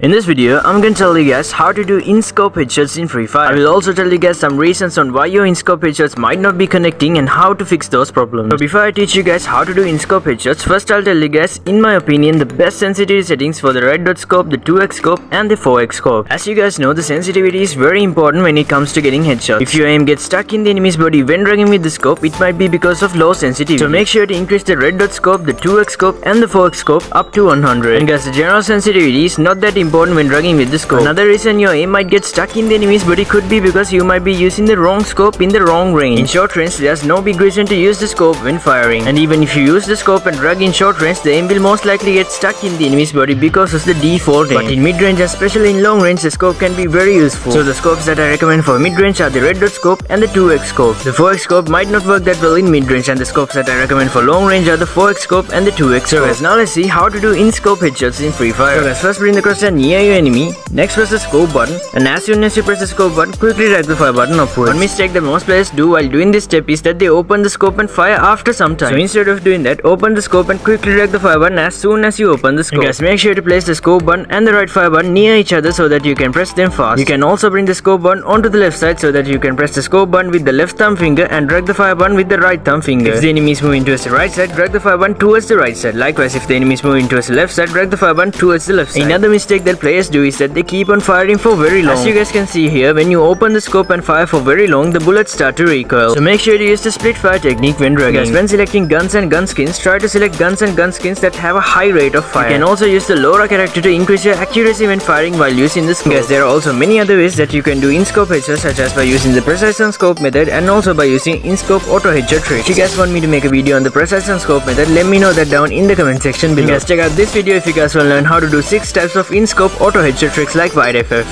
In this video, I'm going to tell you guys how to do in-scope headshots in Free Fire. I will also tell you guys some reasons on why your in-scope headshots might not be connecting and how to fix those problems. So before I teach you guys how to do in-scope headshots, first I'll tell you guys, in my opinion, the best sensitivity settings for the red dot scope, the 2x scope and the 4x scope. As you guys know, the sensitivity is very important when it comes to getting headshots. If your aim gets stuck in the enemy's body when dragging with the scope, it might be because of low sensitivity. So make sure to increase the red dot scope, the 2x scope and the 4x scope up to 100. And guys, the general sensitivity is not that important when dragging with the scope. Another reason your aim might get stuck in the enemy's body could be because you might be using the wrong scope in the wrong range. In short range, there's no big reason to use the scope when firing. And even if you use the scope and drag in short range, the aim will most likely get stuck in the enemy's body because of the default aim. But in mid range, especially in long range, the scope can be very useful. So the scopes that I recommend for mid range are the red dot scope and the 2x scope. The 4x scope might not work that well in mid range, and the scopes that I recommend for long range are the 4x scope and the 2x scope. So guys, now let's see how to do in-scope headshots in Free Fire. So guys, first bring the crosshair near your enemy. Next press the scope button, and as soon as you press the scope button, quickly drag the fire button upwards. One mistake that most players do while doing this step is that they open the scope and fire after some time. So instead of doing that, open the scope and quickly drag the fire button as soon as you open the scope. And guys, make sure to place the scope button and the right fire button near each other so that you can press them fast. You can also bring the scope button onto the left side so that you can press the scope button with the left thumb finger and drag the fire button with the right thumb finger. If the enemy is moving towards the right side, drag the fire button towards the right side. Likewise, if the enemy is moving towards the left side, drag the fire button towards the left side. Another mistake that players do is that they keep on firing for very long. As you guys can see here, when you open the scope and fire for very long, the bullets start to recoil. So make sure to use the split fire technique when dragging. Guys, when selecting guns and gun skins, try to select guns and gun skins that have a high rate of fire. You can also use the LoRa character to increase your accuracy when firing while using the scope. Guys, there are also many other ways that you can do in-scope headshots, such as by using the precise on scope method and also by using in-scope auto headshot tricks. If you guys want me to make a video on the precise on scope method, let me know that down in the comment section below. Guys, check out this video if you guys want to learn how to do 6 types of in-scope auto headshot tricks like WhiteFF.